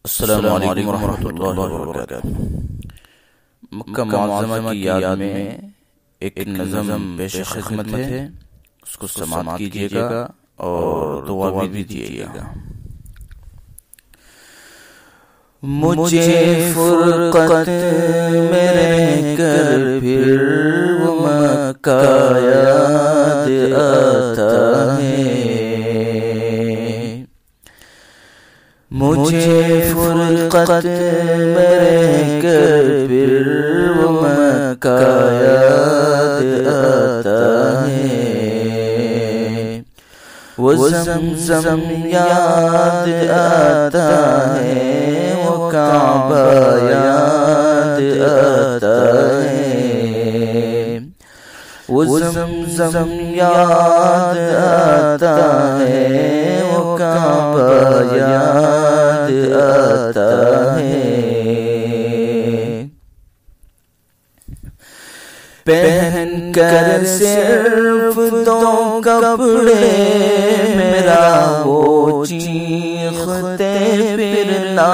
السلام علیکم ورحمۃ اللہ وبرکاتہ۔ مکہ معظمہ کی یاد میں ایک نظم پیش خدمت ہے، اس کو سماعت کیجیے گا اور دعا بھی دیجیے گا۔ مجھے فرقت میں رہ کر پھر وہ مکہ یاد آتا ہے، مجھے فرقت میں رہ کر پھر وہ مکہ یاد آتا ہے، وہ زمزم یاد آتا ہے، وہ کعبہ یاد آتا ہے، وہ زمزم یاد آتا ہے، وہ کعبہ یاد آتا ہے۔ پہن کر صرف دو کپڑے میرا وہ چیختے پھرنا،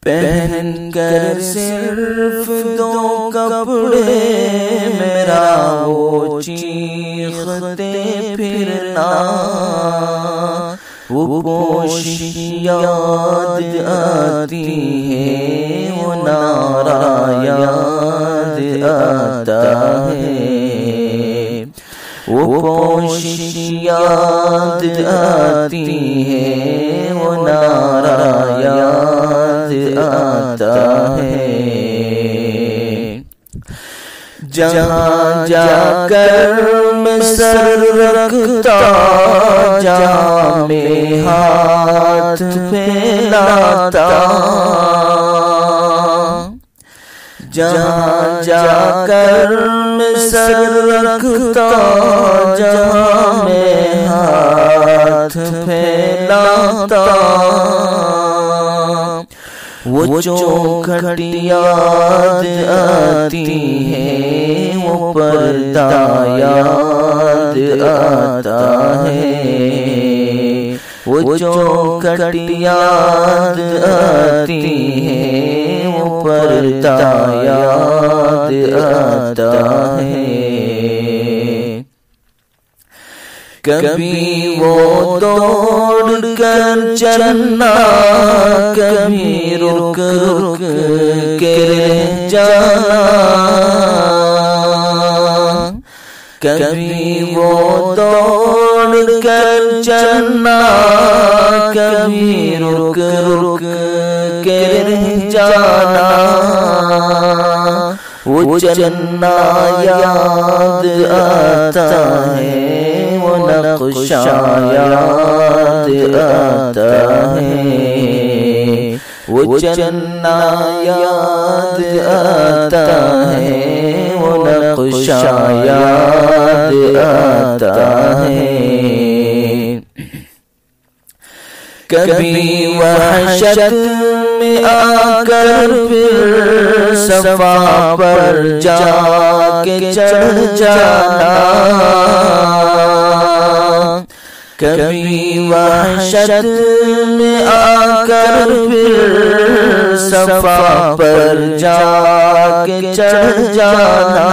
پہن کر صرف دو کپڑے میرا وہ چیختے پھرنا، وہ پوشش یاد آتی ہے، وہ نعرہ یاد آتا ہے، وہ پوشش یاد آتی ہے، وہ نعرہ یاد آتا ہے۔ جہاں جا کر میں سر رکھتا، جہاں میں ہاتھ پھیلاتا، جہاں جا کر میں سر رکھتا، جہاں میں ہاتھ پھیلاتا، وہ چوکھٹ یاد آتی ہے، وہ پردہ یاد آتا ہے، وہ چوکھٹ یاد آتی ہے، وہ پردہ یاد آتا ہے۔ کبھی وہ دوڑ کر چلنا، کبھی رک رک کے جانا، کبھی وہ دوڑ کر چلنا، کبھی رک رک کے جانا، وہ چلنا یاد آتا ہے، وہ نقشہ یاد آتا ہے، وہ چلنا یاد آتا ہے، وہ نقشہ یاد آتا ہے۔ کبھی وحشت میں آ کر پھر صفا پر جا کے چڑھ جانا، کبھی وحشت میں آ کر پھر صفا پر جا کے چڑھ جانا،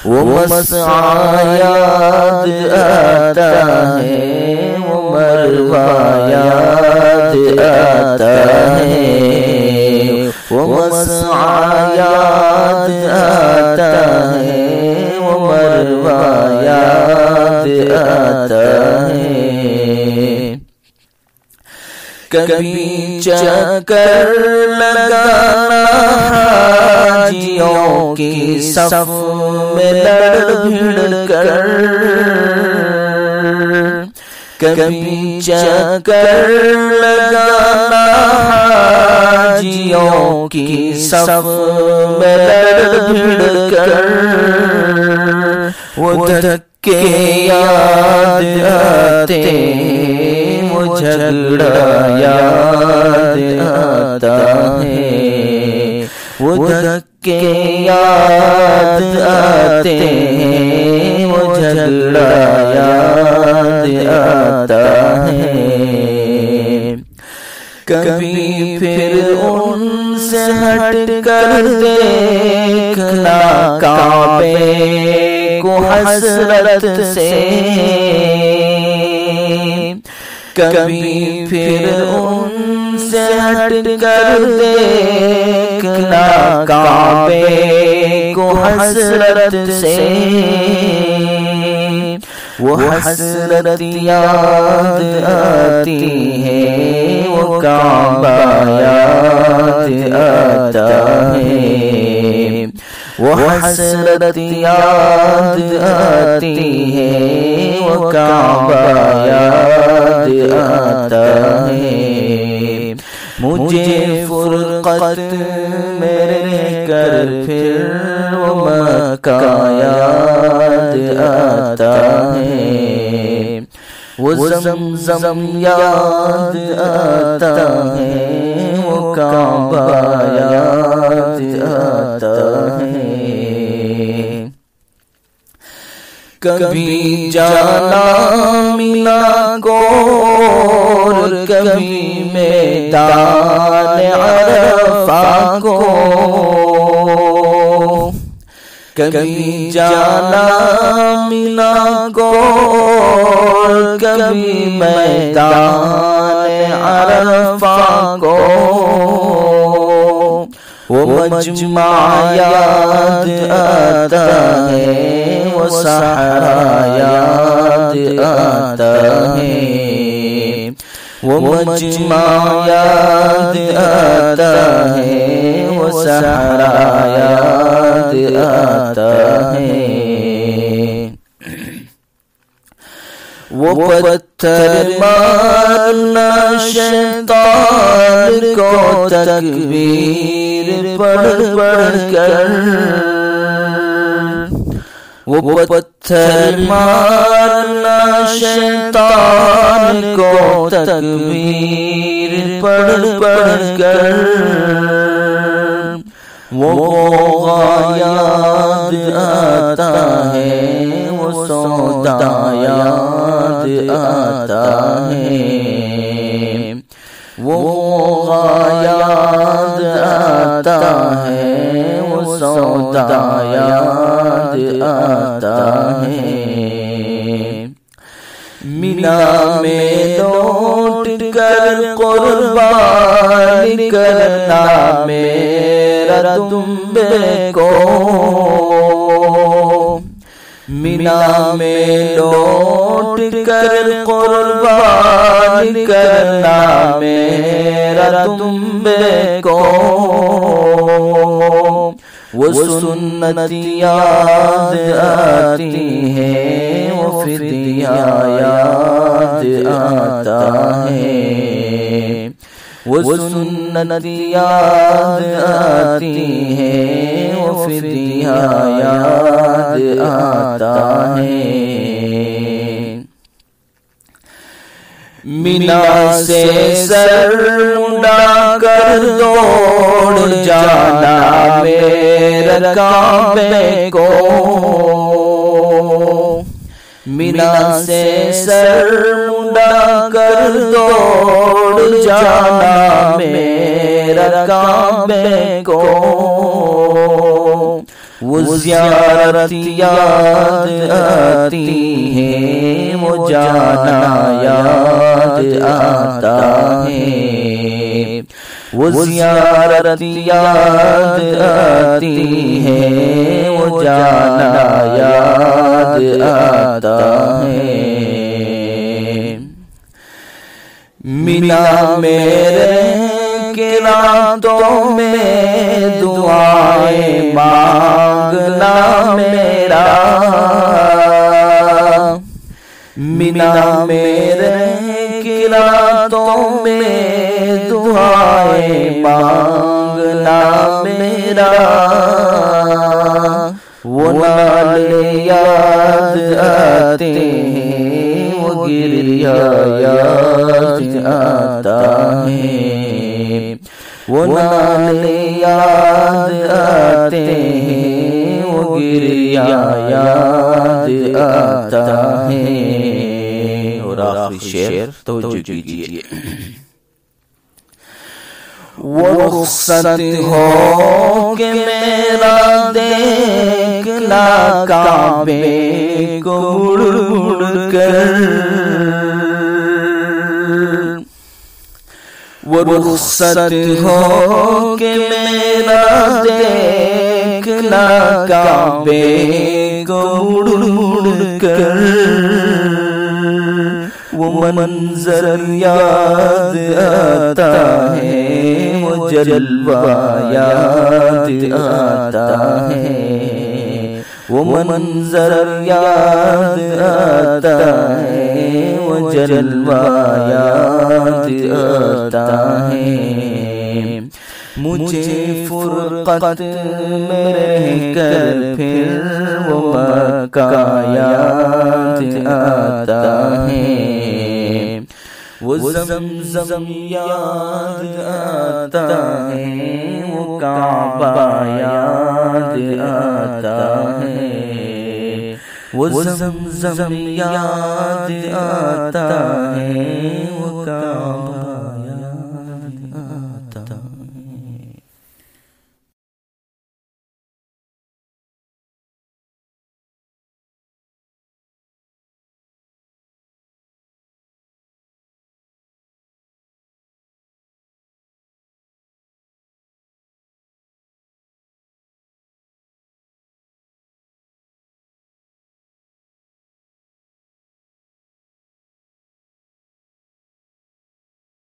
وہ مسعی یاد آتا ہے، وہ مروہ یاد آتا ہے، وہ مسعی یاد آتا ہے، وہ مروہ یاد آتا ہے۔ کبھی چکر لگانا حاجیوں کی صف میں لڑ بھڑ کر، کبھی چکر لگانا حاجیوں کی صف میں لڑ بھڑ کر، وہ دھکے یاد آتے، وہ جھگڑا یاد آتا ہے، وہ دھکے یاد آتے ہیں، وہ جھگڑا یاد کعبے کو حسرت سے، کبھی پھر ان سے ہٹ کر دیکھنا کعبے کو حسرت سے، وہ حسرت یاد آتی ہے، وہ کعبہ یاد آتا ہے، وہ حسرت یاد آتی ہے، وہ کعبہ یاد آتا ہے، مجھے فرقت میرے کر پھر وہ مکہ یاد آتا ہے، وہ زمزم یاد آتا ہے، وہ کعبہ یاد آتا ہے، کبھی جانا ملا گور، کبھی میدان عرفہ کو، کبھی جانا ملا گور، کبھی میدان عرفہ کو، وہ مجمع یاد آتا ہے، وہ صحرا یاد آتا ہے، وہ مجمع یاد آتا ہے، وہ صحرا یاد آتا ہے، وہ پتھر مارنا شیطان کو تکبیر پڑھ پڑھ کر، وہ پتھر مارنا شیطان کو تکبیر پڑھ پڑھ کر، وہ غوغا یاد آتا ہے، وہ سودا یاد آتا ہے، وہ غوغا یاد آتا ہے، وہ سودا یاد آتا ہے، مینا میں لوٹ کر قربان کرنا میرا دمبے کو، مینا میں لوٹ کر قربان کرنا میرا دمبے کو، وہ سنت یاد آتی ہے، وہ فدیہ یاد آتا ہے، وہ سنت یاد آتی ہے، وہ فدیہ یاد آتا ہے، مینا سے سر منڈا کر دوڑ جانا میرا کعبے کو، مینا سے سر منڈا کر دوڑ جانا میرا کعبے کو، وہ زیارت یاد آتی ہے، وہ جانا یاد آتا ہے، وہ زیارت یاد آتی ہے، وہ جانا یاد آتا ہے، مینا میرے کے راتوں میں دعائیں مانگنا میرا، مینا میرے کی راتوں میں دعائیں مانگنا میرا، وہ نالے یاد آتے ہیں، وہ گریہ یاد آتا ہے، وہ نالے یاد آتے ہیں، وہ گریہ یاد آتا ہے۔ اور آخری شعر توجہ کیجیے۔ وہ رخصت ہو کہ میرا دیکھ دیکھنا کعبے کو مڑ مڑ کر، وہ رخصت ہو کہ میرا دیکھنا کعبے کو مڑ مڑ کر، وہ منظر یاد آتا ہے، وہ جلوہ یاد آتا ہے، وہ منظر یاد آتا ہے، وہ جلوہ یاد آتا ہے، مجھے فرقت میں رہ کر پھر وہ مکہ یاد آتا ہے، وہ زمزم یاد آتا ہے، وہ کعبہ یاد آتا ہے، وہ زمزم یاد آتا ہے، وہ کعبہ